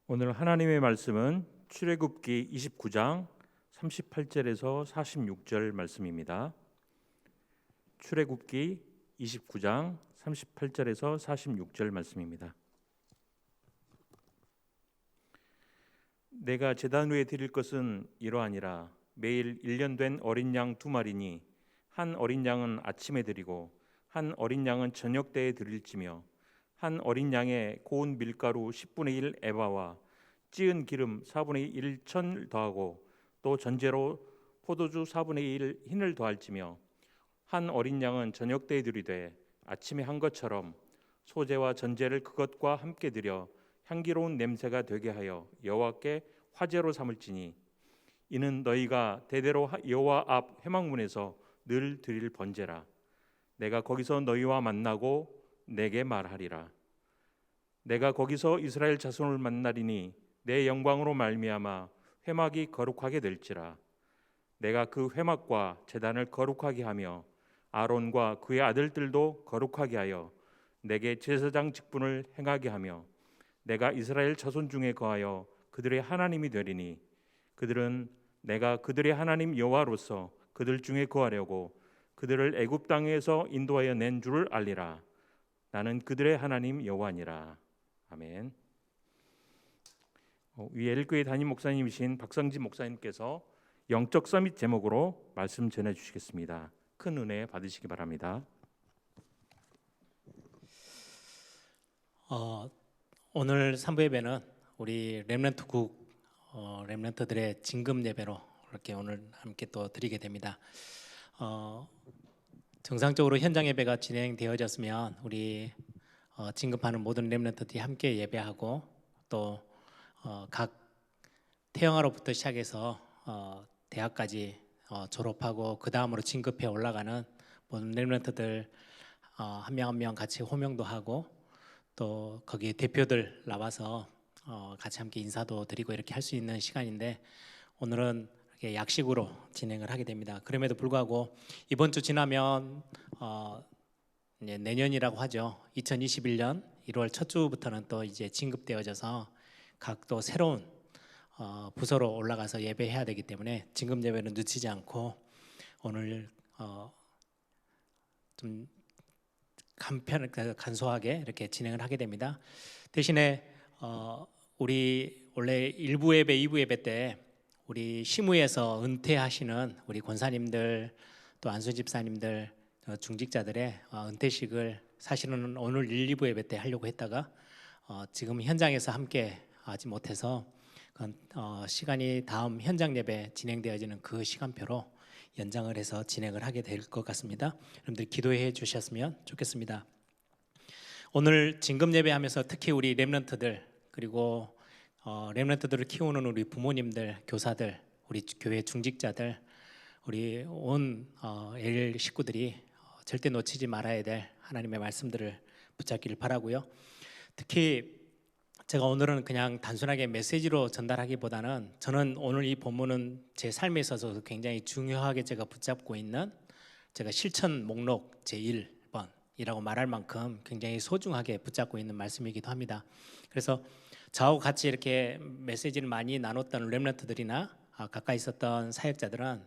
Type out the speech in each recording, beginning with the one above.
오늘 하나님의 말씀은 출애굽기 29장 38절에서 46절 말씀입니다. 출애굽기 29장 38절에서 46절 말씀입니다. 내가 제단 위에 드릴 것은 이러하니라. 매일 1년 된 어린 양 2마리니 한 어린 양은 아침에 드리고 한 어린 양은 저녁 때에 드릴지며 한 어린 양에 고운 밀가루 10분의 1 에바와 찌은 기름 4분의 1 천을 더하고 또 전제로 포도주 4분의 1 흰을 더할지며 한 어린 양은 저녁 때에 드리되 아침에 한 것처럼 소제와 전제를 그것과 함께 드려 향기로운 냄새가 되게 하여 여호와께 화제로 삼을지니 이는 너희가 대대로 여호와 앞 회막문에서 늘 드릴 번제라. 내가 거기서 너희와 만나고 내게 말하리라. 내가 거기서 이스라엘 자손을 만나리니 내 영광으로 말미암아 회막이 거룩하게 될지라. 내가 그 회막과 제단을 거룩하게 하며 아론과 그의 아들들도 거룩하게 하여 내게 제사장 직분을 행하게 하며 내가 이스라엘 자손 중에 거하여 그들의 하나님이 되리니 그들은 내가 그들의 하나님 여호와로서 그들 중에 거하려고 그들을 애굽 땅에서 인도하여 낸 줄을 알리라. 나는 그들의 하나님 여호와니라. 아멘. 위엘교회 담임 목사님이신 박성진 목사님께서 영적 서밋 제목으로 말씀 전해 주시겠습니다. 큰 은혜 받으시기 바랍니다. 오늘 3부 예배는 우리 렘넌트국 렘넌트들의 진금 예배로 이렇게 오늘 함께 또 드리게 됩니다. 정상적으로 현장 예배가 진행되어졌으면 우리 진급하는 모든 렘넌트들이 함께 예배하고 또 각 태영아로부터 시작해서 대학까지 졸업하고 그 다음으로 진급해 올라가는 모든 렘넌트들 한 명 한 명 같이 호명도 하고 또 거기에 대표들 나와서 같이 함께 인사도 드리고 이렇게 할 수 있는 시간인데 오늘은 이렇게 약식으로 진행을 하게 됩니다. 그럼에도 불구하고 이번 주 지나면 이제 내년이라고 하죠. 2021년 1월 첫 주부터는 또 이제 진급되어져서 각 또 새로운 부서로 올라가서 예배해야 되기 때문에 진급 예배는 늦추지 않고 오늘 좀 간소하게 이렇게 진행을 하게 됩니다. 대신에 우리 원래 1부 예배, 2부 예배 때 우리 시무에서 은퇴하시는 우리 권사님들 또 안수 집사님들 중직자들의 은퇴식을 사실은 오늘 1, 2부 예배 때 하려고 했다가 지금 현장에서 함께 하지 못해서 시간이 다음 현장 예배 진행되어지는 그 시간표로 연장을 해서 진행을 하게 될 것 같습니다. 여러분들 기도해 주셨으면 좋겠습니다. 오늘 진금 예배하면서 특히 우리 렘넌트들 그리고 렘넌트들을 키우는 우리 부모님들, 교사들, 우리 교회 중직자들, 우리 온 엘 식구들이 절대 놓치지 말아야 될 하나님의 말씀들을 붙잡기를 바라고요. 특히 제가 오늘은 그냥 단순하게 메시지로 전달하기보다는 저는 오늘 이 본문은 제 삶에 있어서 굉장히 중요하게 제가 붙잡고 있는 제가 실천 목록 제1번이라고 말할 만큼 굉장히 소중하게 붙잡고 있는 말씀이기도 합니다. 그래서 저하고 같이 이렇게 메시지를 많이 나눴던 렘넌트들이나 가까이 있었던 사역자들은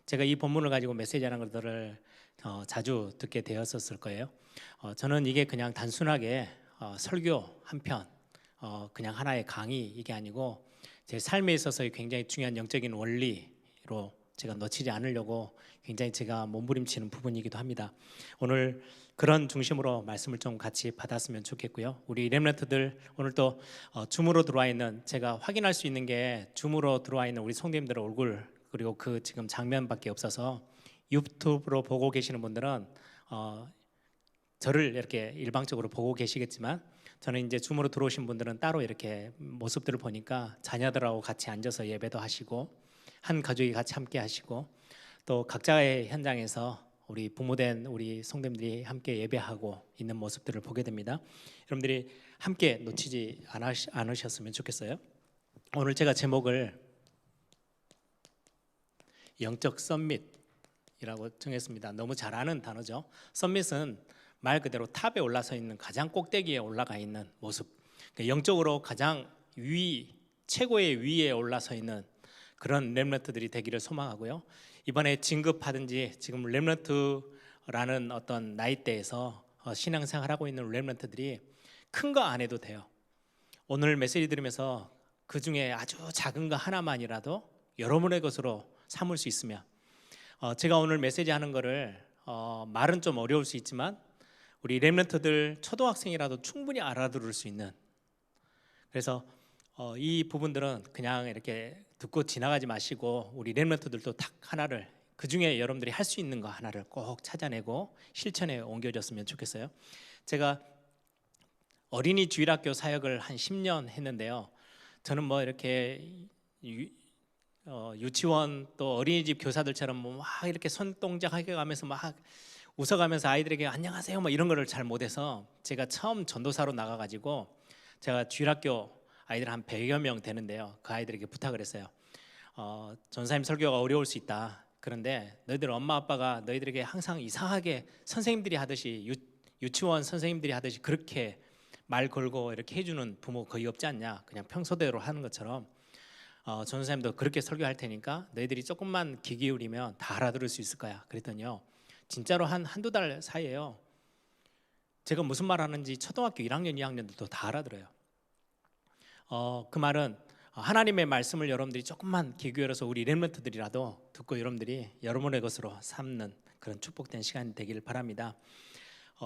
제가 이 본문을 가지고 메시지하는 것들을 자주 듣게 되었었을 거예요. 저는 이게 그냥 단순하게 설교 한 편 그냥 하나의 강의 이게 아니고 제 삶에 있어서 굉장히 중요한 영적인 원리로 제가 놓치지 않으려고 굉장히 제가 몸부림치는 부분이기도 합니다. 오늘 그런 중심으로 말씀을 좀 같이 받았으면 좋겠고요. 우리 렘넌트들 오늘 또 줌으로 들어와 있는 제가 확인할 수 있는 게 줌으로 들어와 있는 우리 성도님들의 얼굴 그리고 그 지금 장면밖에 없어서 유튜브로 보고 계시는 분들은 저를 이렇게 일방적으로 보고 계시겠지만 저는 이제 줌으로 들어오신 분들은 따로 이렇게 모습들을 보니까 자녀들하고 같이 앉아서 예배도 하시고 한 가족이 같이 함께 하시고 또 각자의 현장에서 우리 부모된 우리 성도님들이 함께 예배하고 있는 모습들을 보게 됩니다. 여러분들이 함께 놓치지 않으셨으면 좋겠어요. 오늘 제가 제목을 영적 썸밋이라고 정했습니다. 너무 잘 아는 단어죠. 썸밋은 말 그대로 탑에 올라서 있는 가장 꼭대기에 올라가 있는 모습. 영적으로 가장 최고의 위에 올라서 있는 그런 렘넌트들이 되기를 소망하고요. 이번에 진급하든지 지금 렘넌트라는 어떤 나이대에서 신앙생활하고 있는 렘넌트들이 큰 거 안 해도 돼요. 오늘 메시지 들으면서 그 중에 아주 작은 거 하나만이라도 여러분의 것으로 삼을 수 있으면, 제가 오늘 메시지 하는 거를 말은 좀 어려울 수 있지만 우리 렘넌트들 초등학생이라도 충분히 알아들을 수 있는, 그래서 이 부분들은 그냥 이렇게 듣고 지나가지 마시고 우리 렘넌트들도 딱 하나를, 그 중에 여러분들이 할 수 있는 거 하나를 꼭 찾아내고 실천에 옮겨졌으면 좋겠어요. 제가 어린이 주일학교 사역을 한 10년 했는데요. 저는 뭐 이렇게 유치원 또 어린이집 교사들처럼 막 이렇게 손동작하게 가면서 막 웃어가면서 아이들에게 안녕하세요 뭐 이런 거를 잘 못해서, 제가 처음 전도사로 나가가지고 제가 주일학교 아이들 한 100여 명 되는데요. 그 아이들에게 부탁을 했어요. 전사님 설교가 어려울 수 있다. 그런데 너희들 엄마 아빠가 너희들에게 항상 이상하게 선생님들이 하듯이 유치원 선생님들이 하듯이 그렇게 말 걸고 이렇게 해주는 부모 거의 없지 않냐. 그냥 평소대로 하는 것처럼 전사님도 그렇게 설교할 테니까 너희들이 조금만 귀 기울이면 다 알아들을 수 있을 거야. 그랬더니요, 진짜로 한두 달 사이에요, 제가 무슨 말 하는지 초등학교 1학년 2학년들도 다 알아들어요. 그 말은 하나님의 말씀을 여러분들이 조금만 귀 기울여서 우리 렘넌트들이라도 듣고 여러분들이 여러분의 것으로 삼는 그런 축복된 시간이 되기를 바랍니다.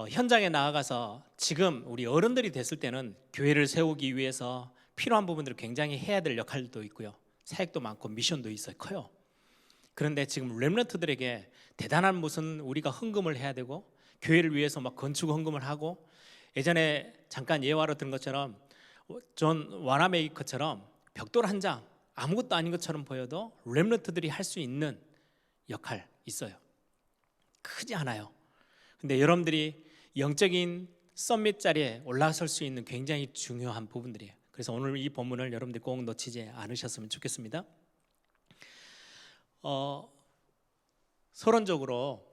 현장에 나아가서 지금 우리 어른들이 됐을 때는 교회를 세우기 위해서 필요한 부분들을 굉장히 해야 될 역할도 있고요, 사역도 많고 미션도 있어요, 커요. 그런데 지금 렘넌트들에게 대단한 무슨 우리가 헌금을 해야 되고 교회를 위해서 막 건축 헌금을 하고, 예전에 잠깐 예화로 든 것처럼 존 와나메이커처럼 벽돌 한 장 아무것도 아닌 것처럼 보여도 렘넌트들이 할 수 있는 역할 있어요. 크지 않아요. 근데 여러분들이 영적인 서밋 자리에 올라설 수 있는 굉장히 중요한 부분들이에요. 그래서 오늘 이 본문을 여러분들이 꼭 놓치지 않으셨으면 좋겠습니다. 서론적으로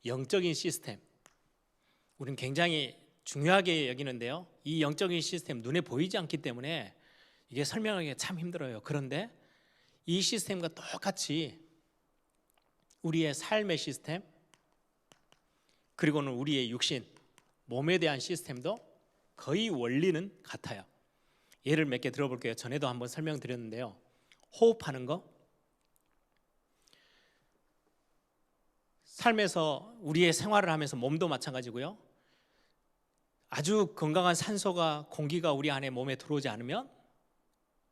영적인 시스템, 우리는 굉장히 중요하게 여기는데요, 이 영적인 시스템 눈에 보이지 않기 때문에 이게 설명하기가 참 힘들어요. 그런데 이 시스템과 똑같이 우리의 삶의 시스템, 그리고는 우리의 육신, 몸에 대한 시스템도 거의 원리는 같아요. 예를 몇 개 들어볼게요. 전에도 한번 설명드렸는데요, 호흡하는 거, 삶에서 우리의 생활을 하면서 몸도 마찬가지고요, 아주 건강한 산소가, 공기가 우리 안에 몸에 들어오지 않으면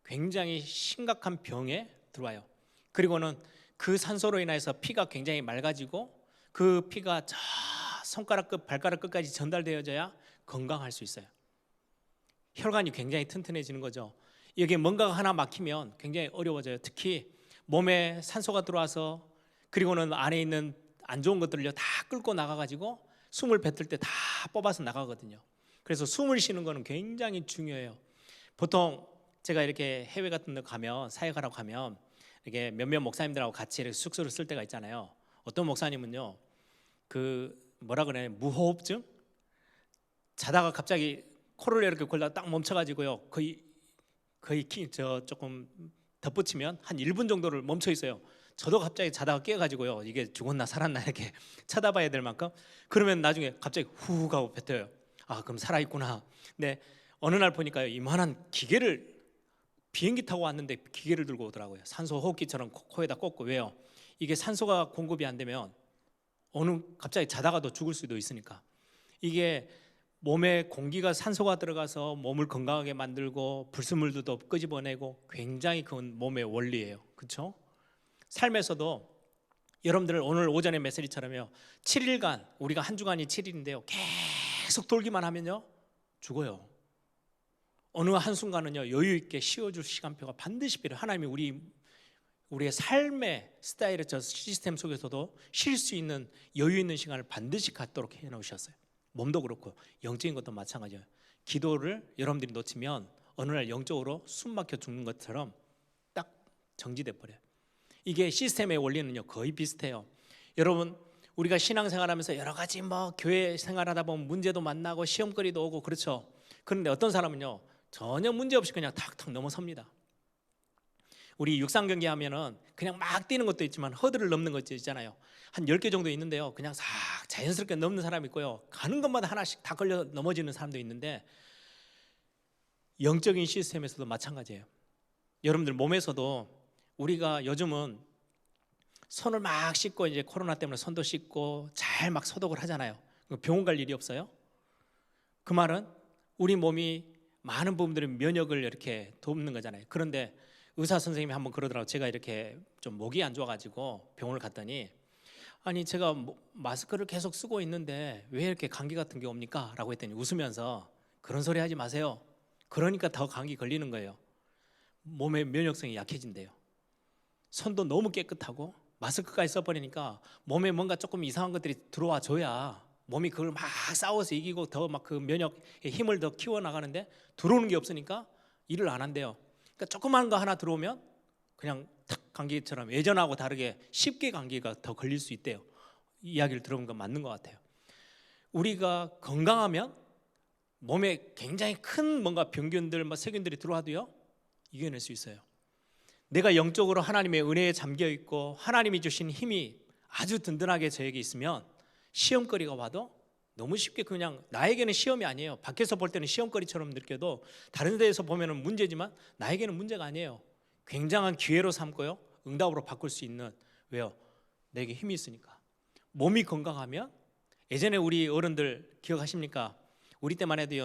굉장히 심각한 병에 들어와요. 그리고는 그 산소로 인해서 피가 굉장히 맑아지고 그 피가 저 손가락 끝, 발가락 끝까지 전달되어져야 건강할 수 있어요. 혈관이 굉장히 튼튼해지는 거죠. 여기에 뭔가가 하나 막히면 굉장히 어려워져요. 특히 몸에 산소가 들어와서 그리고는 안에 있는 안 좋은 것들을 다 끌고 나가가지고 숨을 뱉을 때 다 뽑아서 나가거든요. 그래서 숨을 쉬는 거는 굉장히 중요해요. 보통 제가 이렇게 해외 같은 데 가면, 사역하라고 가면 이렇게 몇몇 목사님들하고 같이 이렇게 숙소를 쓸 때가 있잖아요. 어떤 목사님은요, 그 뭐라 그래, 무호흡증? 자다가 갑자기 코를 이렇게 골다가 딱 멈춰가지고요, 거의 조금 덧붙이면 한 1분 정도를 멈춰 있어요. 저도 갑자기 자다가 깨가지고요, 이게 죽었나 살았나 이렇게 쳐다봐야 될 만큼. 그러면 나중에 갑자기 후 하고 뱉어요. 아, 그럼 살아있구나. 근데 어느 날 보니까요, 이만한 기계를, 비행기 타고 왔는데 기계를 들고 오더라고요. 산소 호흡기처럼 코에다 꽂고. 왜요? 이게 산소가 공급이 안 되면 갑자기 자다가도 죽을 수도 있으니까. 이게 몸에 공기가, 산소가 들어가서 몸을 건강하게 만들고 불순물도 끄집어내고 굉장히 그건 몸의 원리예요. 그렇죠? 삶에서도 여러분들 오늘 오전에 메시지처럼요, 7일간, 우리가 한 주간이 7일인데요 계속 돌기만 하면요 죽어요. 어느 한순간은요 여유 있게 쉬어줄 시간표가 반드시 필요해요. 하나님이 우리의 삶의 스타일의 저 시스템 속에서도 쉴 수 있는 여유 있는 시간을 반드시 갖도록 해놓으셨어요. 몸도 그렇고 영적인 것도 마찬가지예요. 기도를 여러분들이 놓치면 어느 날 영적으로 숨 막혀 죽는 것처럼 딱 정지돼 버려요. 이게 시스템의 원리는요 거의 비슷해요. 여러분, 우리가 신앙생활하면서 여러 가지 뭐 교회 생활하다 보면 문제도 만나고 시험거리도 오고 그렇죠. 그런데 어떤 사람은요 전혀 문제 없이 그냥 탁탁 넘어섭니다. 우리 육상 경기 하면은 그냥 막 뛰는 것도 있지만 허들을 넘는 것도 있잖아요. 한 10개 정도 있는데요. 그냥 싹 자연스럽게 넘는 사람이 있고요. 가는 것마다 하나씩 다 걸려 넘어지는 사람도 있는데 영적인 시스템에서도 마찬가지예요. 여러분들 몸에서도 우리가 요즘은 손을 막 씻고 이제 코로나 때문에 손도 씻고 잘 막 소독을 하잖아요. 병원 갈 일이 없어요. 그 말은 우리 몸이 많은 부분들의 면역을 이렇게 돕는 거잖아요. 그런데 의사 선생님이 한번 그러더라고요. 제가 이렇게 좀 목이 안 좋아가지고 병원을 갔더니 아니 제가 마스크를 계속 쓰고 있는데 왜 이렇게 감기 같은 게 옵니까? 라고 했더니 웃으면서 그런 소리 하지 마세요. 그러니까 더 감기 걸리는 거예요. 몸의 면역성이 약해진대요. 손도 너무 깨끗하고 마스크까지 써버리니까 몸에 뭔가 조금 이상한 것들이 들어와 줘야 몸이 그걸 막 싸워서 이기고 더 막 그 면역의 힘을 더 키워나가는데 들어오는 게 없으니까 일을 안 한대요. 그러니까 조그만 거 하나 들어오면 그냥 탁 감기처럼 예전하고 다르게 쉽게 감기가 더 걸릴 수 있대요. 이야기를 들어본 건 맞는 것 같아요. 우리가 건강하면 몸에 굉장히 큰 뭔가 병균들, 세균들이 들어와도요 이겨낼 수 있어요. 내가 영적으로 하나님의 은혜에 잠겨 있고 하나님이 주신 힘이 아주 든든하게 저에게 있으면 시험거리가 와도 너무 쉽게 그냥 나에게는 시험이 아니에요. 밖에서 볼 때는 시험거리처럼 느껴도 다른 데에서 보면 문제지만 나에게는 문제가 아니에요. 굉장한 기회로 삼고요 응답으로 바꿀 수 있는 왜요? 내게 힘이 있으니까. 몸이 건강하면 예전에 우리 어른들 기억하십니까? 우리 때만 해도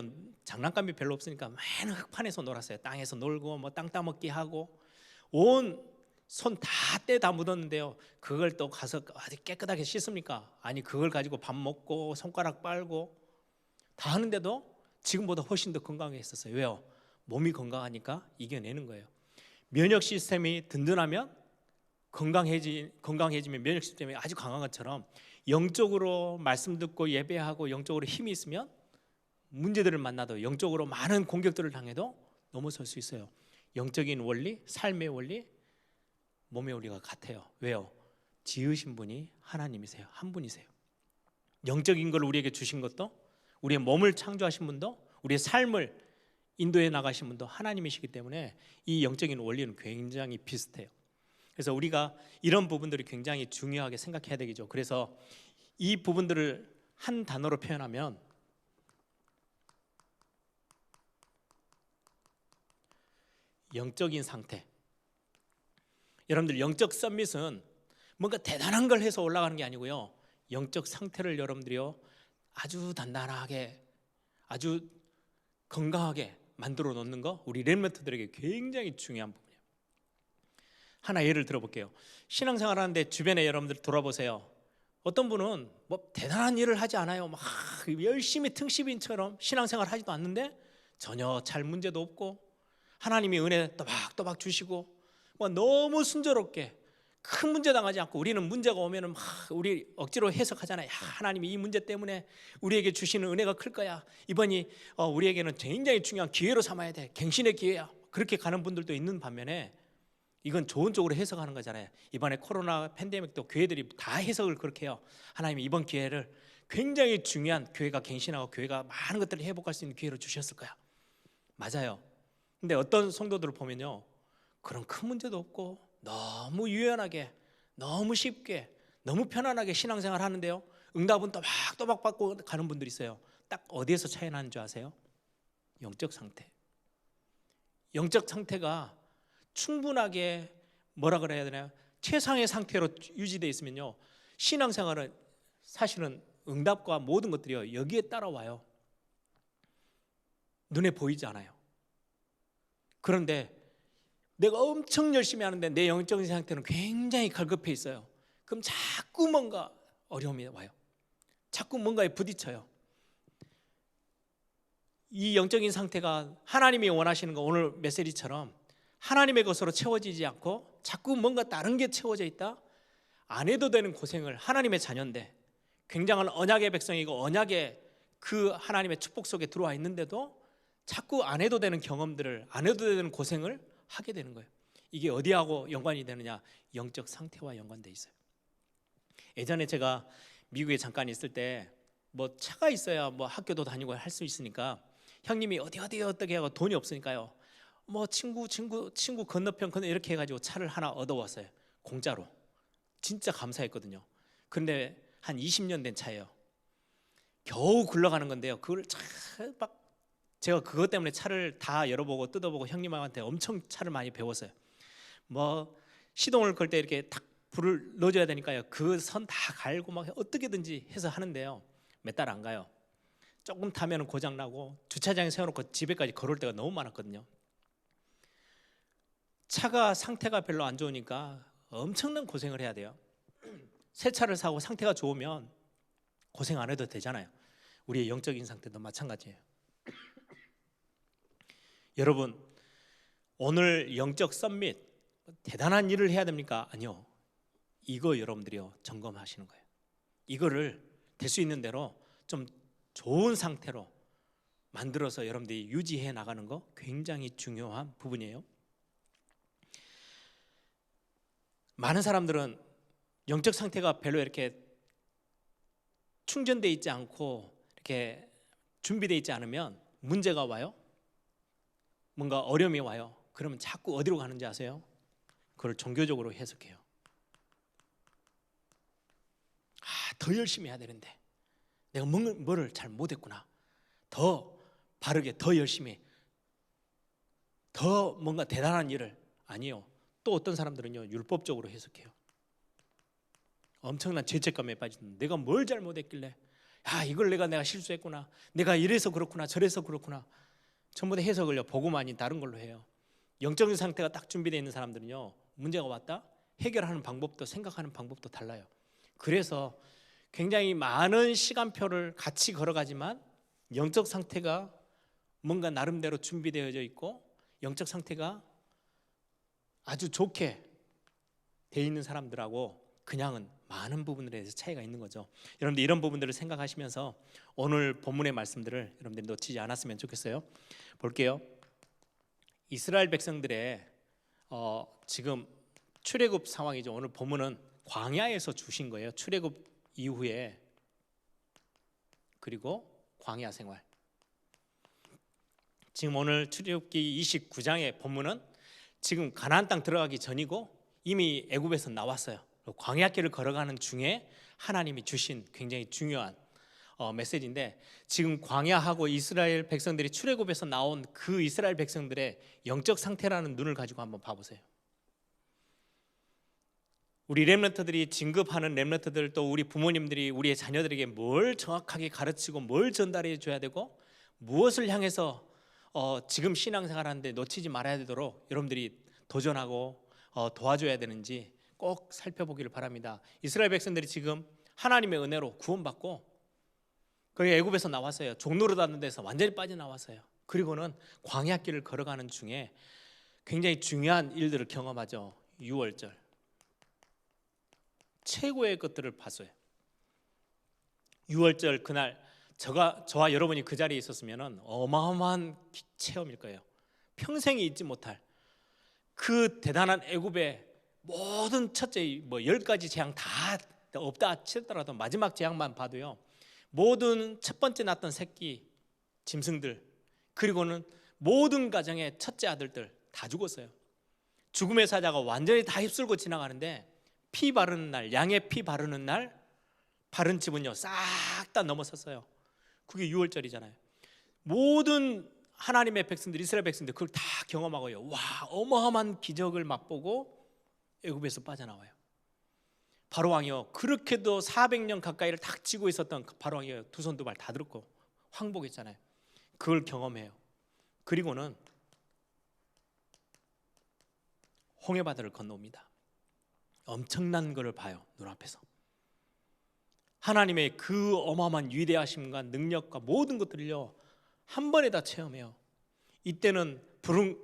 장난감이 별로 없으니까 맨 흙판에서 놀았어요. 땅에서 놀고 뭐 땅 따먹기 하고 온 손 다 때 다 묻었는데요. 그걸 또 가서 아주 깨끗하게 씻습니까? 아니 그걸 가지고 밥 먹고 손가락 빨고 다 하는데도 지금보다 훨씬 더 건강했었어요. 왜요? 몸이 건강하니까 이겨내는 거예요. 면역 시스템이 든든하면 건강해지면 면역 시스템이 아주 강한 것처럼 영적으로 말씀 듣고 예배하고 영적으로 힘이 있으면 문제들을 만나도 영적으로 많은 공격들을 당해도 넘어설 수 있어요. 영적인 원리, 삶의 원리, 몸의 원리가 같아요. 왜요? 지으신 분이 하나님이세요. 한 분이세요. 영적인 걸 우리에게 주신 것도 우리의 몸을 창조하신 분도 우리의 삶을 인도해 나가신 분도 하나님이시기 때문에 이 영적인 원리는 굉장히 비슷해요. 그래서 우리가 이런 부분들이 굉장히 중요하게 생각해야 되겠죠. 그래서 이 부분들을 한 단어로 표현하면 영적인 상태. 여러분들 영적 서밋은 뭔가 대단한 걸 해서 올라가는 게 아니고요. 영적 상태를 여러분들이요 아주 단단하게 아주 건강하게 만들어 놓는 거 우리 렘넌트들에게 굉장히 중요한 부분이에요. 하나 예를 들어볼게요. 신앙생활 하는데 주변에 여러분들 돌아보세요. 어떤 분은 뭐 대단한 일을 하지 않아요. 막 열심히 등시빈처럼 신앙생활 하지도 않는데 전혀 잘 문제도 없고 하나님이 은혜 또박또박 주시고 뭐 너무 순조롭게 큰 문제 당하지 않고 우리는 문제가 오면은 막 우리 억지로 해석하잖아요. 야, 하나님이 이 문제 때문에 우리에게 주시는 은혜가 클 거야. 이번이 우리에게는 굉장히 중요한 기회로 삼아야 돼. 갱신의 기회야. 그렇게 가는 분들도 있는 반면에 이건 좋은 쪽으로 해석하는 거잖아요. 이번에 코로나 팬데믹도 교회들이 다 해석을 그렇게 해요. 하나님이 이번 기회를 굉장히 중요한 교회가 갱신하고 교회가 많은 것들을 회복할 수 있는 기회로 주셨을 거야. 맞아요. 근데 어떤 성도들을 보면요, 그런 큰 문제도 없고 너무 유연하게 너무 쉽게 너무 편안하게 신앙생활 하는데요, 응답은 또박또박 받고 가는 분들이 있어요. 딱 어디에서 차이 나는 줄 아세요? 영적 상태. 영적 상태가 충분하게 뭐라 그래야 되나요? 최상의 상태로 유지되어 있으면요, 신앙생활은 사실은 응답과 모든 것들이 여기에 따라와요. 눈에 보이지 않아요. 그런데 내가 엄청 열심히 하는데 내 영적인 상태는 굉장히 갈급해 있어요. 그럼 자꾸 뭔가 어려움이 와요. 자꾸 뭔가에 부딪혀요. 이 영적인 상태가 하나님이 원하시는 거, 오늘 메시지처럼 하나님의 것으로 채워지지 않고 자꾸 뭔가 다른 게 채워져 있다, 안 해도 되는 고생을, 하나님의 자녀인데 굉장한 언약의 백성이고 언약의 그 하나님의 축복 속에 들어와 있는데도 자꾸 안 해도 되는 경험들을, 안 해도 되는 고생을 하게 되는 거예요. 이게 어디하고 연관이 되느냐? 영적 상태와 연관돼 있어요. 예전에 제가 미국에 잠깐 있을 때 뭐 차가 있어야 뭐 학교도 다니고 할 수 있으니까 형님이 어디 어떻게 하고 돈이 없으니까요. 뭐 친구 건너편 이렇게 해가지고 차를 하나 얻어왔어요. 공짜로. 진짜 감사했거든요. 그런데 한 20년 된 차예요. 겨우 굴러가는 건데요. 그걸 막 제가 그것 때문에 차를 다 열어보고 뜯어보고 형님한테 엄청 차를 많이 배웠어요. 뭐 시동을 걸 때 이렇게 탁 불을 넣어줘야 되니까요. 그 선 다 갈고 막 어떻게든지 해서 하는데요. 몇 달 안 가요. 조금 타면 고장 나고 주차장에 세워놓고 집에까지 걸을 때가 너무 많았거든요. 차가 상태가 별로 안 좋으니까 엄청난 고생을 해야 돼요. 새 차를 사고 상태가 좋으면 고생 안 해도 되잖아요. 우리의 영적인 상태도 마찬가지예요. 여러분, 오늘 영적 썸밋 대단한 일을 해야 됩니까? 아니요. 이거 여러분들이요 점검하시는 거예요. 이거를 될 수 있는 대로 좀 좋은 상태로 만들어서 여러분들이 유지해 나가는 거 굉장히 중요한 부분이에요. 많은 사람들은 영적 상태가 별로 이렇게 충전되어 있지 않고 이렇게 준비되어 있지 않으면 문제가 와요. 뭔가 어려움이 와요. 그러면 자꾸 어디로 가는지 아세요? 그걸 종교적으로 해석해요. 더 열심히 해야 되는데 내가 뭐를 잘 못했구나. 더 바르게 더 열심히 더 뭔가 대단한 일을. 아니요. 또 어떤 사람들은요 율법적으로 해석해요. 엄청난 죄책감에 빠지는, 내가 뭘 잘못했길래 이걸 내가 실수했구나, 내가 이래서 그렇구나 저래서 그렇구나. 전부 다 해석을요 보고만이 다른 걸로 해요. 영적인 상태가 딱 준비되어 있는 사람들은요 문제가 왔다 해결하는 방법도 생각하는 방법도 달라요. 그래서 굉장히 많은 시간표를 같이 걸어가지만 영적 상태가 뭔가 나름대로 준비되어져 있고 영적 상태가 아주 좋게 돼 있는 사람들하고 그냥은 많은 부분들에 대해서 차이가 있는 거죠. 여러분들 이런 부분들을 생각하시면서 오늘 본문의 말씀들을 여러분들이 놓치지 않았으면 좋겠어요. 볼게요. 이스라엘 백성들의 지금 출애굽 상황이죠. 오늘 본문은 광야에서 주신 거예요. 출애굽 이후에. 그리고 광야 생활. 지금 오늘 출애굽기 29장의 본문은 지금 가나안 땅 들어가기 전이고 이미 애굽에서 나왔어요. 광야길을 걸어가는 중에 하나님이 주신 굉장히 중요한 메시지인데, 지금 광야하고 이스라엘 백성들이 출애굽에서 나온 그 이스라엘 백성들의 영적 상태라는 눈을 가지고 한번 봐보세요. 우리 렘넌트들이 진급하는 렘넌트들, 또 우리 부모님들이 우리의 자녀들에게 뭘 정확하게 가르치고 뭘 전달해 줘야 되고 무엇을 향해서 지금 신앙생활하는데 놓치지 말아야 되도록 여러분들이 도전하고 도와줘야 되는지 꼭 살펴보기를 바랍니다. 이스라엘 백성들이 지금 하나님의 은혜로 구원받고 거기 애굽에서 나왔어요. 종노릇하는 데서 완전히 빠져나왔어요. 그리고는 광야길을 걸어가는 중에 굉장히 중요한 일들을 경험하죠. 유월절 최고의 것들을 봤어요. 유월절 그날 저와 여러분이 그 자리에 있었으면 어마어마한 체험일 거예요. 평생에 잊지 못할 그 대단한 애굽의 모든 첫째 10가지 재앙 다 없다 치더라도 마지막 재앙만 봐도요, 모든 첫 번째 낳았던 새끼 짐승들, 그리고는 모든 가정의 첫째 아들들 다 죽었어요. 죽음의 사자가 완전히 다 휩쓸고 지나가는데 피 바르는 날, 양의 피 바르는 날 바른 집은요 싹 다 넘어섰어요. 그게 유월절이잖아요. 모든 하나님의 백성들, 이스라엘 백성들 그걸 다 경험하고요, 와 어마어마한 기적을 맛보고 애굽에서 빠져나와요. 바로왕이요, 그렇게도 400년 가까이를 탁 쥐고 있었던 바로왕이요, 두 손 두 발 다 들었고 황복했잖아요. 그걸 경험해요. 그리고는 홍해바다를 건너옵니다. 엄청난 것을 봐요, 눈앞에서. 하나님의 그 어마어마한 위대하심과 능력과 모든 것들을요 한 번에 다 체험해요. 이때는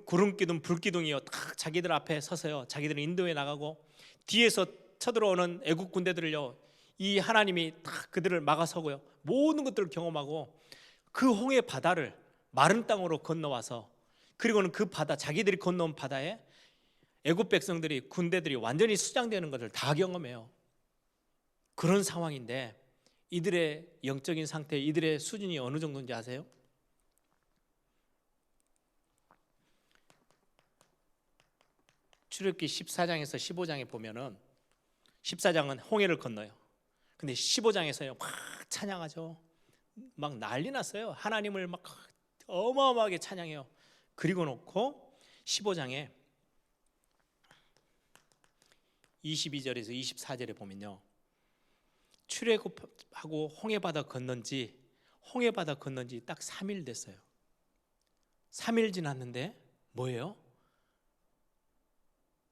구름 기둥 불 기둥이요 딱 자기들 앞에 서서요 자기들은 인도에 나가고 뒤에서 쳐들어오는 애국 군대들을요 이 하나님이 딱 그들을 막아서고요 모든 것들을 경험하고 그 홍해 바다를 마른 땅으로 건너와서, 그리고는 그 바다, 자기들이 건너온 바다에 애국 백성들이, 군대들이 완전히 수장되는 것을 다 경험해요. 그런 상황인데 이들의 영적인 상태, 이들의 수준이 어느 정도인지 아세요? 출애굽기 14장에서 15장에 보면은 14장은 홍해를 건너요. 근데 15장에서요 막 찬양하죠. 막 난리 났어요. 하나님을 막 어마어마하게 찬양해요. 그리고 놓고 15장에 22절에서 24절에 보면요, 출애굽하고 홍해바다 건넌 지 딱 3일 됐어요. 3일 지났는데 뭐예요?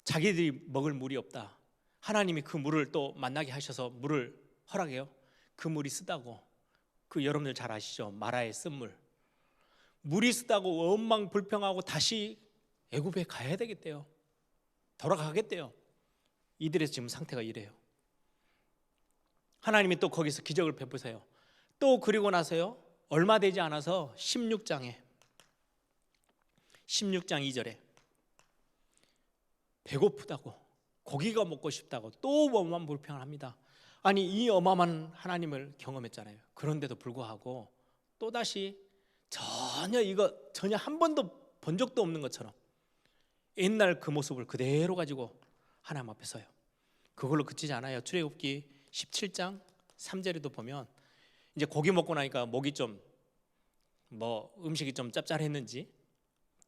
자기들이 먹을 물이 없다. 하나님이 그 물을 또 만나게 하셔서 물을 허락해요. 그 물이 쓰다고. 그 여러분들 잘 아시죠? 마라의 쓴물. 물이 쓰다고 원망불평하고 다시 애굽에 가야 되겠대요. 돌아가겠대요. 이들의 지금 상태가 이래요. 하나님이 또 거기서 기적을 베푸세요. 또 그리고 나서요, 얼마 되지 않아서 16장 2절에 배고프다고, 고기가 먹고 싶다고 또 원망불평을 합니다. 아니, 이 어마어마한 하나님을 경험했잖아요. 그런데도 불구하고 또다시 전혀 한 번도 본 적도 없는 것처럼 옛날 그 모습을 그대로 가지고 하나님 앞에 서요. 그걸로 그치지 않아요. 출애굽기 17장 3절에도 보면 이제 고기 먹고 나니까 목이 좀 음식이 좀 짭짤했는지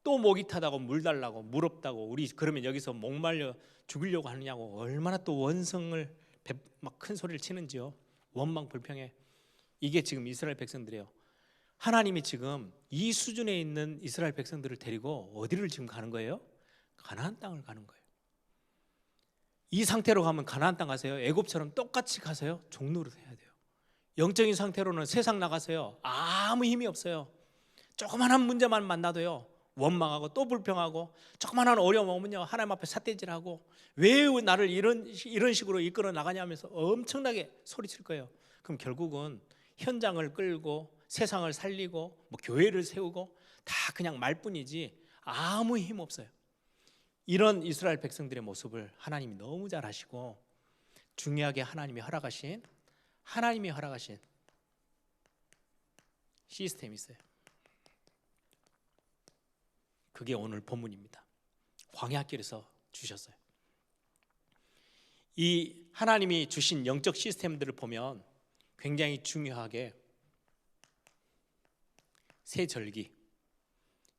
또 목이 타다고 물 달라고, 물 없다고, 우리 그러면 여기서 목말려 죽이려고 하느냐고 얼마나 또 원성을 막 큰 소리를 치는지요. 원망 불평해. 이게 지금 이스라엘 백성들이에요. 하나님이 지금 이 수준에 있는 이스라엘 백성들을 데리고 어디를 지금 가는 거예요? 가나안 땅을 가는 거예요. 이 상태로 가면 가나안 땅 가세요? 애굽처럼 똑같이 가세요? 종노릇 해야 돼요. 영적인 상태로는 세상 나가세요. 아무 힘이 없어요. 조그만한 문제만 만나도요 원망하고 또 불평하고, 조그만한 어려움 오면요 하나님 앞에 삿대질하고, 왜 나를 이런 식으로 이끌어 나가냐면서 엄청나게 소리칠 거예요. 그럼 결국은 현장을 끌고 세상을 살리고 교회를 세우고 다 그냥 말뿐이지 아무 힘 없어요. 이런 이스라엘 백성들의 모습을 하나님이 너무 잘 아시고, 중요하게 하나님이 허락하신 시스템이 있어요. 그게 오늘 본문입니다. 광야길에서 주셨어요. 이 하나님이 주신 영적 시스템들을 보면 굉장히 중요하게 새 절기,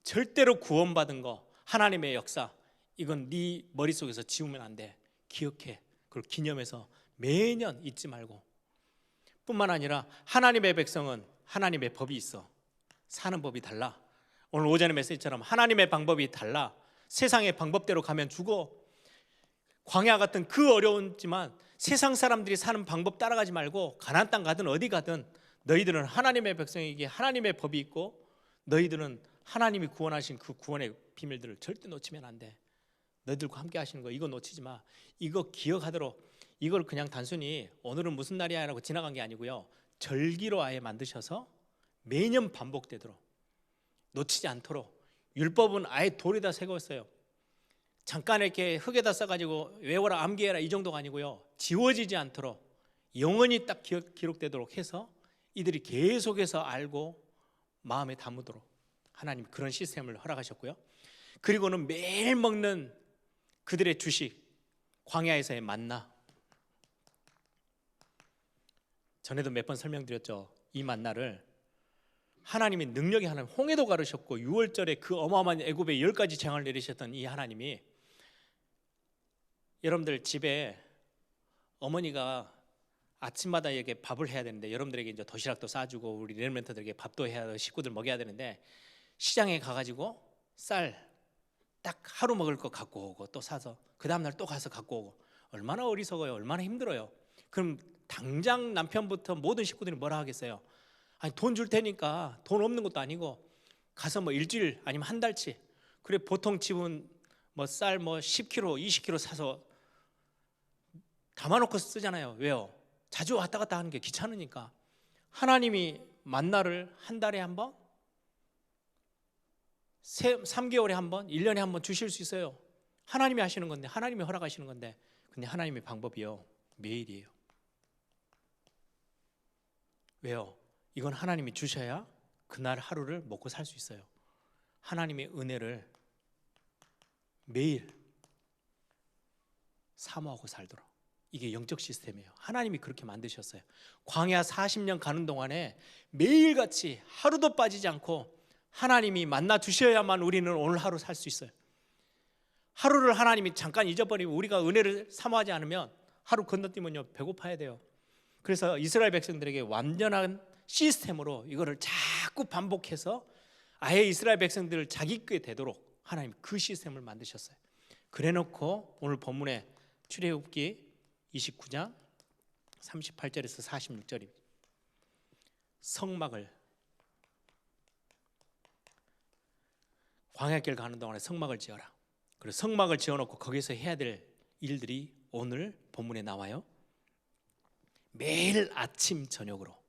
절대로 구원받은 거, 하나님의 역사, 이건 네 머릿속에서 지우면 안 돼. 기억해. 그걸 기념해서 매년 잊지 말고. 뿐만 아니라 하나님의 백성은 하나님의 법이 있어. 사는 법이 달라. 오늘 오전의 메시지처럼 하나님의 방법이 달라. 세상의 방법대로 가면 죽어. 광야 같은 그 어려웠지만 세상 사람들이 사는 방법 따라가지 말고 가나안 땅 가든 어디 가든 너희들은 하나님의 백성에게 하나님의 법이 있고, 너희들은 하나님이 구원하신 그 구원의 비밀들을 절대 놓치면 안 돼. 너희들과 함께 하시는 거 이거 놓치지 마. 이거 기억하도록, 이걸 그냥 단순히 오늘은 무슨 날이야 라고 지나간 게 아니고요, 절기로 아예 만드셔서 매년 반복되도록, 놓치지 않도록. 율법은 아예 돌에다 새겼어요. 잠깐 이렇게 흙에다 써가지고 외워라 암기해라 이 정도가 아니고요, 지워지지 않도록 영원히 딱 기록되도록 해서 이들이 계속해서 알고 마음에 담으도록 하나님 그런 시스템을 허락하셨고요. 그리고는 매일 먹는 그들의 주식, 광야에서의 만나. 전에도 몇 번 설명드렸죠. 이 만나를 하나님이 능력의 하나님, 홍해도 가르셨고 6월절에 그 어마어마한 애굽에 10가지 재앙을 내리셨던 이 하나님이, 여러분들 집에 어머니가 아침마다 이렇게 밥을 해야 되는데, 여러분들에게 이제 도시락도 싸주고 우리 렘넌트들에게 밥도 해야 되고 식구들 먹여야 되는데, 시장에 가가지고 쌀 딱 하루 먹을 거 갖고 오고 또 사서 그 다음날 또 가서 갖고 오고, 얼마나 어리석어요. 얼마나 힘들어요. 그럼 당장 남편부터 모든 식구들이 뭐라 하겠어요? 아니, 돈 줄 테니까, 돈 없는 것도 아니고 가서 일주일 아니면 한 달치. 그래 보통 집은 쌀 10kg 20kg 사서 담아놓고 쓰잖아요. 왜요? 자주 왔다 갔다 하는 게 귀찮으니까. 하나님이 만나를 한 달에 한 번, 3개월에 한 번, 1년에 한 번 주실 수 있어요. 하나님이 하시는 건데, 하나님이 허락하시는 건데, 근데 하나님의 방법이요 매일이에요. 왜요? 이건 하나님이 주셔야 그날 하루를 먹고 살 수 있어요. 하나님의 은혜를 매일 사모하고 살도록. 이게 영적 시스템이에요. 하나님이 그렇게 만드셨어요. 광야 40년 가는 동안에 매일같이 하루도 빠지지 않고 하나님이 만나 주셔야만 우리는 오늘 하루 살 수 있어요. 하루를 하나님이 잠깐 잊어버리고 우리가 은혜를 사모하지 않으면 하루 건너뛰면요 배고파야 돼요. 그래서 이스라엘 백성들에게 완전한 시스템으로 이거를 자꾸 반복해서 아예 이스라엘 백성들을 자기께 되도록 하나님 그 시스템을 만드셨어요. 그래놓고 오늘 본문에 출애굽기 29장 38절에서 46절입니다. 성막을 광야길 가는 동안에 성막을 지어라. 그리고 성막을 지어놓고 거기서 해야 될 일들이 오늘 본문에 나와요. 매일 아침 저녁으로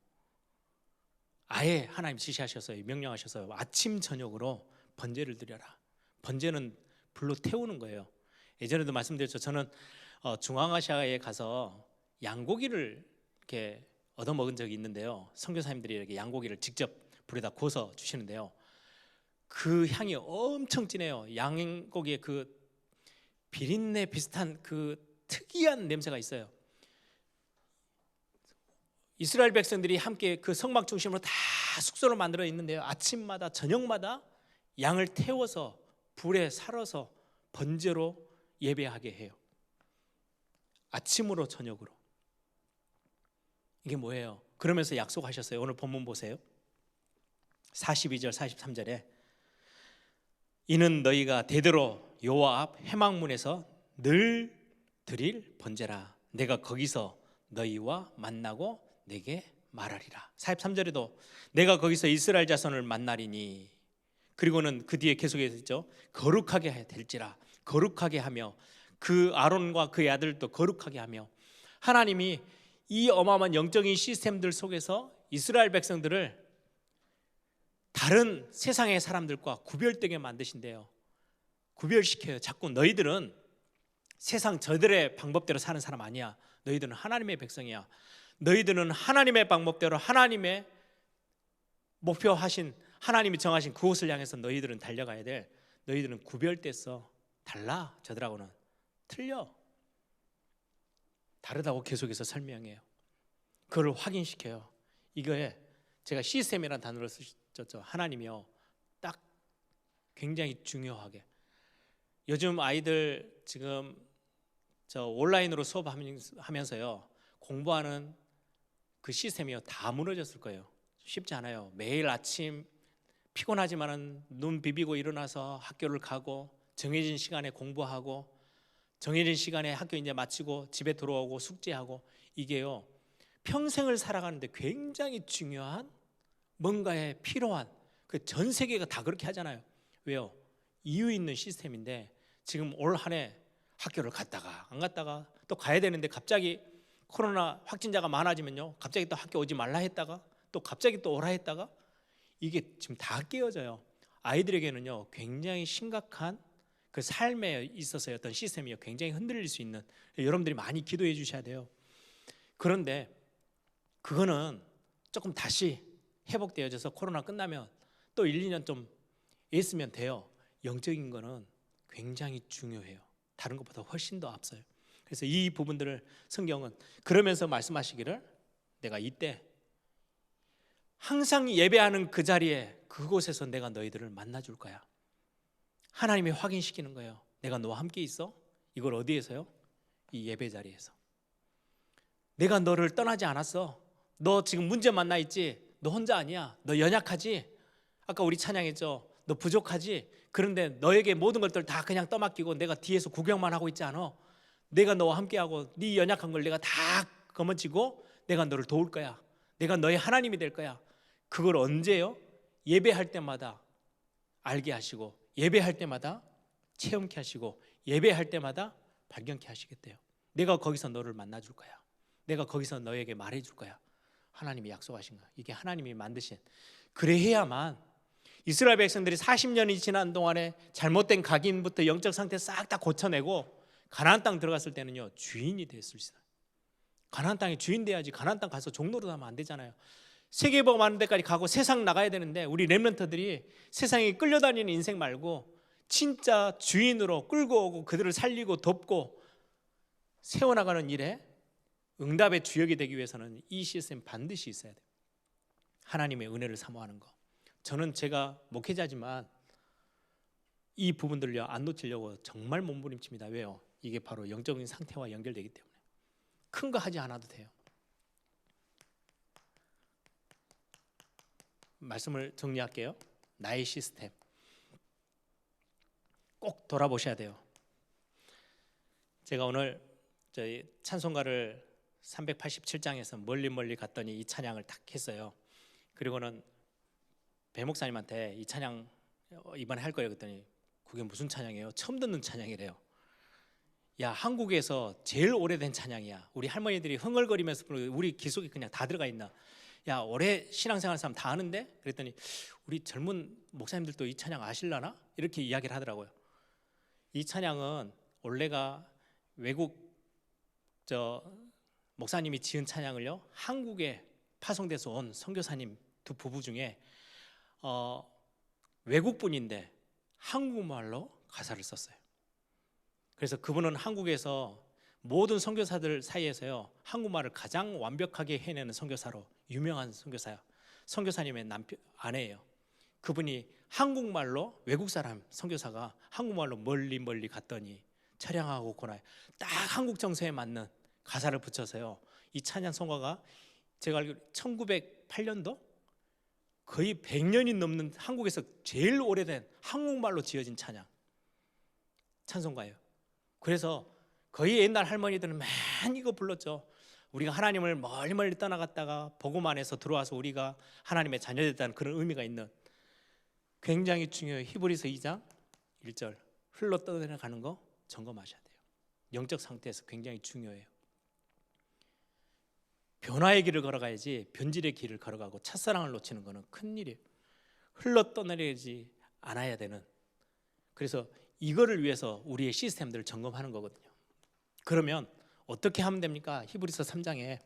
아예 하나님 지시하셨어요. 명령하셨어요. 아침 저녁으로 번제를 드려라. 번제는 불로 태우는 거예요. 예전에도 말씀드렸죠. 저는 중앙아시아에 가서 양고기를 이렇게 얻어먹은 적이 있는데요. 선교사님들이 이렇게 양고기를 직접 불에다 구워서 주시는데요. 그 향이 엄청 진해요. 양고기의 그 비린내 비슷한 그 특이한 냄새가 있어요. 이스라엘 백성들이 함께 그 성막 중심으로 다 숙소를 만들어 있는데요. 아침마다 저녁마다 양을 태워서 불에 살아서 번제로 예배하게 해요. 아침으로 저녁으로. 이게 뭐예요? 그러면서 약속하셨어요. 오늘 본문 보세요. 42절 43절에 이는 너희가 대대로 여호와 앞 회막문에서 늘 드릴 번제라. 내가 거기서 너희와 만나고 내게 말하리라. 43절에도 내가 거기서 이스라엘 자손을 만나리니, 그리고는 그 뒤에 계속해서 있죠. 거룩하게 될지라. 거룩하게 하며 그 아론과 그의 아들도 거룩하게 하며. 하나님이 이 어마어마한 영적인 시스템들 속에서 이스라엘 백성들을 다른 세상의 사람들과 구별되게 만드신대요. 구별시켜요. 자꾸 너희들은 세상 저들의 방법대로 사는 사람 아니야. 너희들은 하나님의 백성이야. 너희들은 하나님의 방법대로 하나님의 목표하신, 하나님이 정하신 그곳을 향해서 너희들은 달려가야 돼. 너희들은 구별돼서 달라. 저들하고는 틀려. 다르다고 계속해서 설명해요. 그걸 확인시켜요. 이거에 제가 시스템이라는 단어를 쓰셨죠. 하나님이요, 딱 굉장히 중요하게. 요즘 아이들 지금 저 온라인으로 수업하면서요 공부하는 그 시스템이요 다 무너졌을 거예요. 쉽지 않아요. 매일 아침 피곤하지만은 눈 비비고 일어나서 학교를 가고 정해진 시간에 공부하고 정해진 시간에 학교 이제 마치고 집에 들어오고 숙제하고, 이게요 평생을 살아가는데 굉장히 중요한 뭔가에 필요한, 그 전 세계가 다 그렇게 하잖아요. 왜요? 이유 있는 시스템인데 지금 올 한 해 학교를 갔다가 안 갔다가 또 가야 되는데 갑자기 코로나 확진자가 많아지면요 갑자기 또 학교 오지 말라 했다가 또 갑자기 또 오라 했다가, 이게 지금 다 깨어져요. 아이들에게는요 굉장히 심각한 그 삶에 있어서의 어떤 시스템이 굉장히 흔들릴 수 있는, 여러분들이 많이 기도해 주셔야 돼요. 그런데 그거는 조금 다시 회복되어져서 코로나 끝나면 또 1, 2년 좀 있으면 돼요. 영적인 거는 굉장히 중요해요. 다른 것보다 훨씬 더 앞서요. 그래서 이 부분들을 성경은 그러면서 말씀하시기를, 내가 이때 항상 예배하는 그 자리에 그곳에서 내가 너희들을 만나줄 거야. 하나님이 확인시키는 거예요. 내가 너와 함께 있어. 이걸 어디에서요? 이 예배 자리에서. 내가 너를 떠나지 않았어. 너 지금 문제 만나 있지? 너 혼자 아니야. 너 연약하지? 아까 우리 찬양했죠. 너 부족하지? 그런데 너에게 모든 것들 다 그냥 떠맡기고 내가 뒤에서 구경만 하고 있지 않아. 내가 너와 함께하고 네 연약한 걸 내가 다 거머쥐고 내가 너를 도울 거야. 내가 너의 하나님이 될 거야. 그걸 언제요? 예배할 때마다 알게 하시고, 예배할 때마다 체험케 하시고, 예배할 때마다 발견케 하시겠대요. 내가 거기서 너를 만나줄 거야. 내가 거기서 너에게 말해줄 거야. 하나님이 약속하신 거야. 이게 하나님이 만드신. 그래야만 이스라엘 백성들이 40년이 지난 동안에 잘못된 각인부터 영적 상태 싹 다 고쳐내고 가나안 땅 들어갔을 때는요 주인이 될 수 있어요. 가나안 땅에 주인 돼야지. 가나안 땅 가서 종노릇 하면 안 되잖아요. 세계복음 하는 데까지 가고 세상 나가야 되는데 우리 렘넌트들이 세상에 끌려다니는 인생 말고 진짜 주인으로 끌고 오고 그들을 살리고 돕고 세워나가는 일에 응답의 주역이 되기 위해서는 이 시스템 반드시 있어야 돼요. 하나님의 은혜를 사모하는 거. 저는 제가 목회자지만 이 부분들을요 안 놓치려고 정말 몸부림칩니다. 왜요? 이게 바로 영적인 상태와 연결되기 때문에. 큰 거 하지 않아도 돼요. 말씀을 정리할게요. 나의 시스템 꼭 돌아보셔야 돼요. 제가 오늘 저희 찬송가를 387장에서 멀리 갔더니 이 찬양을 딱 했어요. 그리고는 배 목사님한테 이 찬양 이번에 할 거예요 그랬더니 그게 무슨 찬양이에요? 처음 듣는 찬양이래요. 야, 한국에서 제일 오래된 찬양이야. 우리 할머니들이 흥얼거리면서 부르고 우리 귀 속에 그냥 다 들어가 있나. 야, 오래 신앙생활 사람 다 아는데? 그랬더니 우리 젊은 목사님들도 이 찬양 아실라나? 이렇게 이야기를 하더라고요. 이 찬양은 원래가 외국 목사님이 지은 찬양을요 한국에 파송돼서 온 선교사님 두 부부 중에 외국분인데 한국말로 가사를 썼어요. 그래서 그분은 한국에서 모든 선교사들 사이에서요 한국말을 가장 완벽하게 해내는 선교사로 유명한 선교사야. 선교사님의 아내예요. 그분이 한국말로 외국 사람 선교사가 한국말로 멀리 갔더니 차량하고 고나에 딱 한국 정서에 맞는 가사를 붙여서요 이 찬양 성가가 제가 알기로 1908년도 거의 100년이 넘는 한국에서 제일 오래된 한국말로 지어진 찬송가예요. 그래서 거의 옛날 할머니들은 맨 이거 불렀죠. 우리가 하나님을 멀리 떠나갔다가 복음 안에서 들어와서 우리가 하나님의 자녀됐다는 그런 의미가 있는 굉장히 중요해요. 히브리서 2장 1절 흘러 떠내려가는 거 점검하셔야 돼요. 영적 상태에서 굉장히 중요해요. 변화의 길을 걸어가야지 변질의 길을 걸어가고 첫사랑을 놓치는 거는 큰일이에요. 흘러 떠내리지 않아야 되는. 그래서 이거를 위해서 우리의 시스템들을 점검하는 거거든요. 그러면 어떻게 하면 됩니까? 히브리서 3장에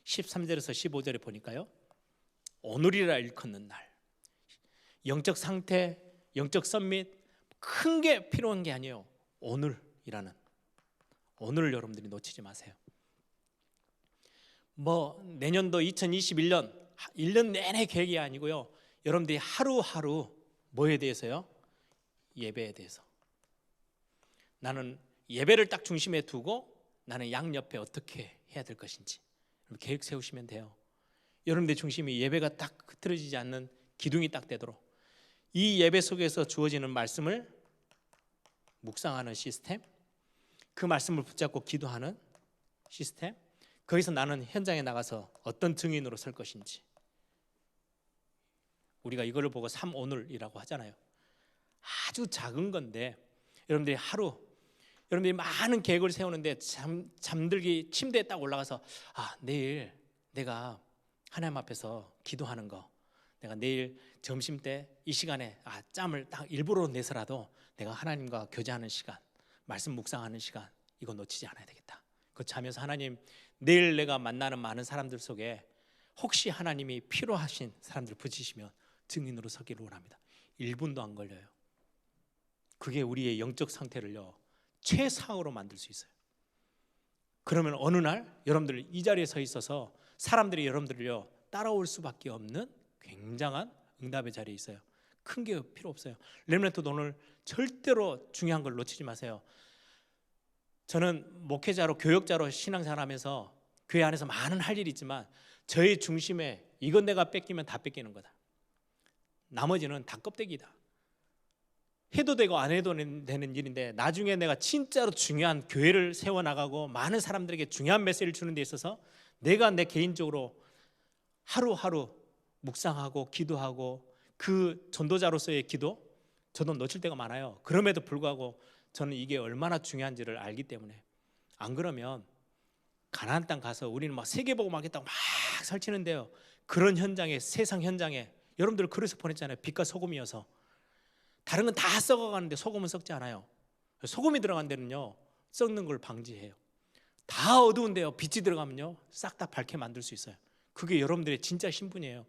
13절에서 15절에 보니까요 오늘이라 일컫는 날, 영적 상태, 영적 썸밋 큰 게 필요한 게 아니에요. 오늘이라는 오늘을 여러분들이 놓치지 마세요. 내년도 2021년 1년 내내 계획이 아니고요 여러분들이 하루하루 뭐에 대해서요? 예배에 대해서. 나는 예배를 딱 중심에 두고 나는 양옆에 어떻게 해야 될 것인지 계획 세우시면 돼요. 여러분들 중심이 예배가 딱 흐트러지지 않는 기둥이 딱 되도록 이 예배 속에서 주어지는 말씀을 묵상하는 시스템, 그 말씀을 붙잡고 기도하는 시스템, 거기서 나는 현장에 나가서 어떤 증인으로 설 것인지. 우리가 이거를 보고 3오늘이라고 하잖아요. 아주 작은 건데 여러분들이 여러분들이 많은 계획을 세우는데 잠들기 침대에 딱 올라가서 내일 내가 하나님 앞에서 기도하는 거, 내가 내일 점심 때 이 시간에 짬을 딱 일부러 내서라도 내가 하나님과 교제하는 시간, 말씀 묵상하는 시간 이거 놓치지 않아야 되겠다. 그거 자면서 하나님 내일 내가 만나는 많은 사람들 속에 혹시 하나님이 필요하신 사람들 붙이시면 증인으로 서기를 원합니다. 1분도 안 걸려요. 그게 우리의 영적 상태를요 최상으로 만들 수 있어요. 그러면 어느 날 여러분들 이 자리에 서 있어서 사람들이 여러분들을요 따라올 수밖에 없는 굉장한 응답의 자리에 있어요. 큰 게 필요 없어요. 렘넌트 오늘 절대로 중요한 걸 놓치지 마세요. 저는 목회자로 교역자로 신앙생활하면서 교회 안에서 많은 할 일이 있지만 저의 중심에 이건 내가 뺏기면 다 뺏기는 거다. 나머지는 다 껍데기다. 해도 되고 안 해도 되는 일인데 나중에 내가 진짜로 중요한 교회를 세워나가고 많은 사람들에게 중요한 메시지를 주는 데 있어서 내가 내 개인적으로 하루하루 묵상하고 기도하고 그 전도자로서의 기도 저도 놓칠 때가 많아요. 그럼에도 불구하고 저는 이게 얼마나 중요한지를 알기 때문에. 안 그러면 가나안 땅 가서 우리는 막 세계복음 하겠다고 막 설치는데요 그런 현장에, 세상 현장에 여러분들 그래서 보냈잖아요. 빛과 소금이어서. 다른 건 다 썩어가는데 소금은 썩지 않아요. 소금이 들어간 데는요 썩는 걸 방지해요. 다 어두운데요 빛이 들어가면요 싹 다 밝게 만들 수 있어요. 그게 여러분들의 진짜 신분이에요.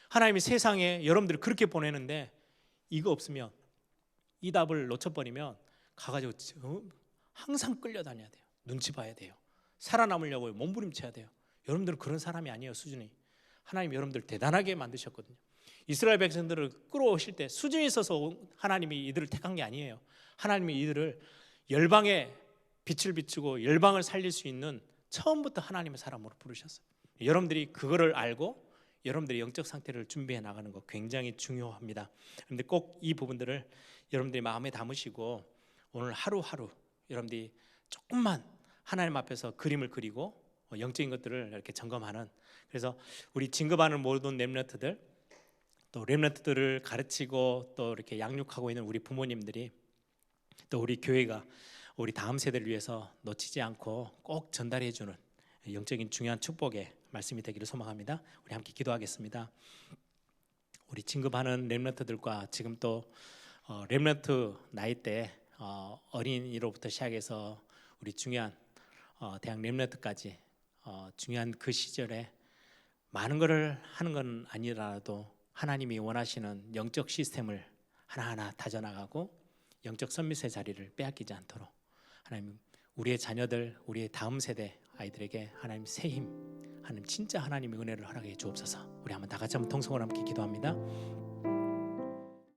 하나님이 세상에 여러분들을 그렇게 보내는데 이거 없으면, 이 답을 놓쳐버리면 가가지고 항상 끌려다녀야 돼요. 눈치 봐야 돼요. 살아남으려고 몸부림쳐야 돼요. 여러분들은 그런 사람이 아니에요. 수준이. 하나님 여러분들 대단하게 만드셨거든요. 이스라엘 백성들을 끌어오실 때 수준이 있어서 하나님이 이들을 택한 게 아니에요. 하나님이 이들을 열방에 빛을 비추고 열방을 살릴 수 있는 처음부터 하나님의 사람으로 부르셨어요. 여러분들이 그거를 알고 여러분들의 영적 상태를 준비해 나가는 거 굉장히 중요합니다. 그런데 꼭 이 부분들을 여러분들이 마음에 담으시고 오늘 하루하루 여러분들이 조금만 하나님 앞에서 그림을 그리고 영적인 것들을 이렇게 점검하는, 그래서 우리 진급하는 모든 렘넌트들, 또 렘넌트들을 가르치고 또 이렇게 양육하고 있는 우리 부모님들이, 또 우리 교회가 우리 다음 세대를 위해서 놓치지 않고 꼭 전달해 주는 영적인 중요한 축복의 말씀이 되기를 소망합니다. 우리 함께 기도하겠습니다. 우리 진급하는 렘넌트들과 지금 또 렘넌트 나이 때 어린이로부터 시작해서 우리 중요한 대학 렘넌트까지 중요한 그 시절에 많은 것을 하는 건 아니라도 하나님이 원하시는 영적 시스템을 하나하나 다져나가고 영적 선미수의 자리를 빼앗기지 않도록 하나님, 우리의 자녀들, 우리의 다음 세대 아이들에게 하나님 새 힘, 하나님 진짜 하나님의 은혜를 허락해 주옵소서. 우리 한번 다 같이 한번 통성으로 함께 기도합니다.